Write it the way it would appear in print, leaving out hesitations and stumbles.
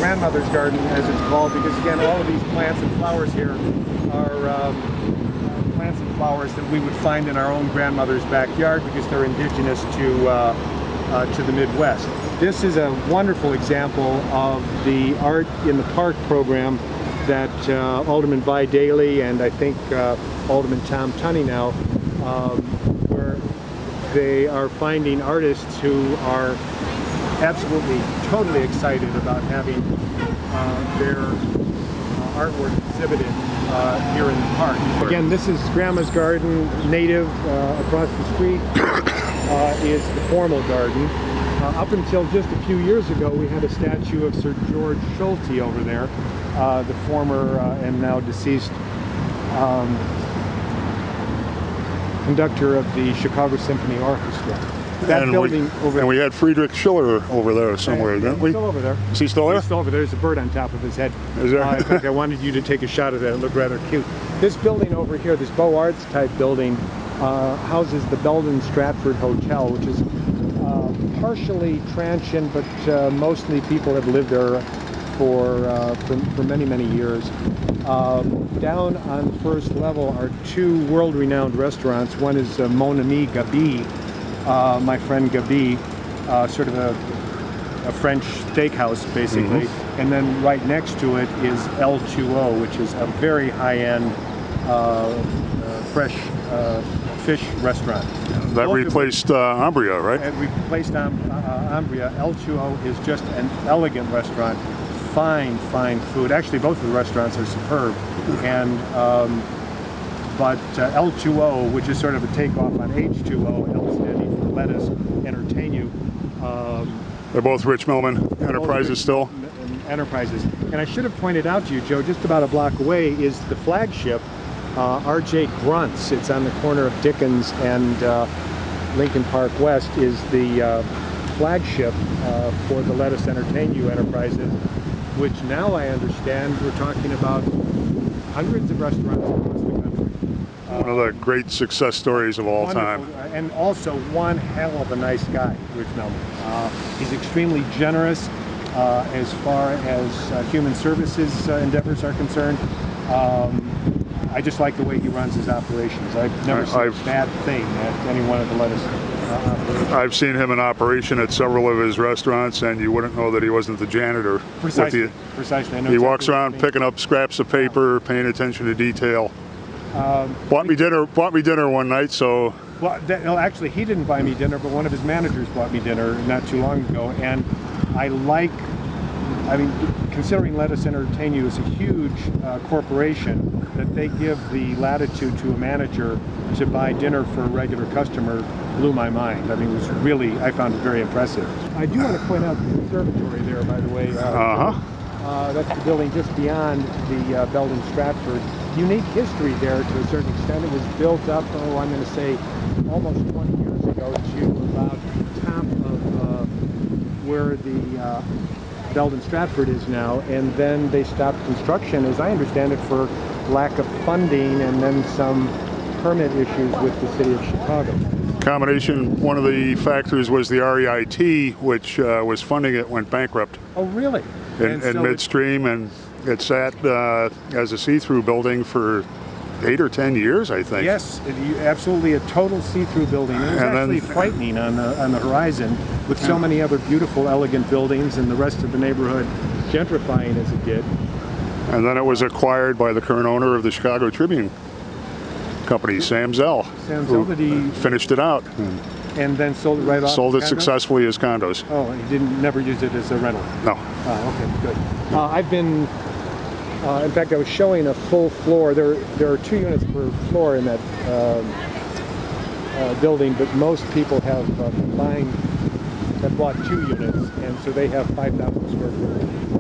grandmother's garden, as it's called, because again, all of these plants and flowers here are plants and flowers that we would find in our own grandmother's backyard because they're indigenous to the Midwest. This is a wonderful example of the Art in the Park program that Alderman Vi Daly and I think Alderman Tom Tunney now, where they are finding artists who are absolutely, totally excited about having their artwork exhibited here in the park. Again, this is Grandma's Garden, native. Across the street is the formal garden. Up until just a few years ago, we had a statue of Sir George Schulte over there, the former and now deceased conductor of the Chicago Symphony Orchestra. That building over and we had Friedrich Schiller over there somewhere, didn't we? He's still over there. Is he still there? He's still over there. There's a bird on top of his head. Is there? In fact, I wanted you to take a shot of that. It looked rather cute. This building over here, this Beaux Arts type building, houses the Belden Stratford Hotel, which is partially transient, but mostly people have lived there for many, many years. Down on the first level are two world-renowned restaurants. One is Mon Ami Gabi, my friend Gabi, sort of a French steakhouse, basically. And then right next to it is L2O, which is a very high-end fresh fish restaurant. That replaced Umbria, right? It replaced Umbria. L2O is just an elegant restaurant. Fine, fine food. Actually, both of the restaurants are superb. And but L2O, which is sort of a takeoff on H2O, L standing for Let Us Entertain You. They're both Rich Millman Enterprises still. Enterprises. And I should have pointed out to you, Joe, just about a block away is the flagship, R.J. Grunt's. It's on the corner of Dickens and Lincoln Park West, is the flagship for the Let Us Entertain You Enterprises, which now I understand we're talking about hundreds of restaurants across the country. One of the great success stories of all time. And also one hell of a nice guy, Rich Millman. He's extremely generous as far as human services endeavors are concerned. I just like the way he runs his operations. I've never seen a bad thing at any one of the lettuce operations. I've seen him in operation at several of his restaurants, and you wouldn't know that he wasn't the janitor. Precisely. Precisely. I know he walks around picking up scraps of paper, paying attention to detail. Bought me dinner one night, so. Well, actually, he didn't buy me dinner, but one of his managers bought me dinner not too long ago, and I mean, considering Let Us Entertain You is a huge corporation, that they give the latitude to a manager to buy dinner for a regular customer blew my mind. I mean, it was really, I found it very impressive. I do want to point out the conservatory there, by the way. That's the building just beyond the Belden Stratford. Unique history there to a certain extent. It was built up, I'm going to say, almost 20 years ago to about the top of where the Belden Stratford is now, and then they stopped construction, as I understand it, for lack of funding and then some permit issues with the city of Chicago. Combination, one of the factors was the REIT, which was funding it, went bankrupt. Oh, really? In midstream, and it sat as a see-through building for 8 or 10 years, I think. Yes, absolutely a total see-through building. It was actually frightening on the horizon, with so many other beautiful, elegant buildings and the rest of the neighborhood gentrifying as it did. And then it was acquired by the current owner of the Chicago Tribune company, Sam Zell. Sam Zell, that he finished it out. And then sold it right off. Sold it successfully as condos. Oh, he never used it as a rental? No. Oh, okay, good. I've been, in fact, I was showing a full floor. There are 2 units per floor in that building, but most people have combined, have bought 2 units, and so they have 5,000 square foot.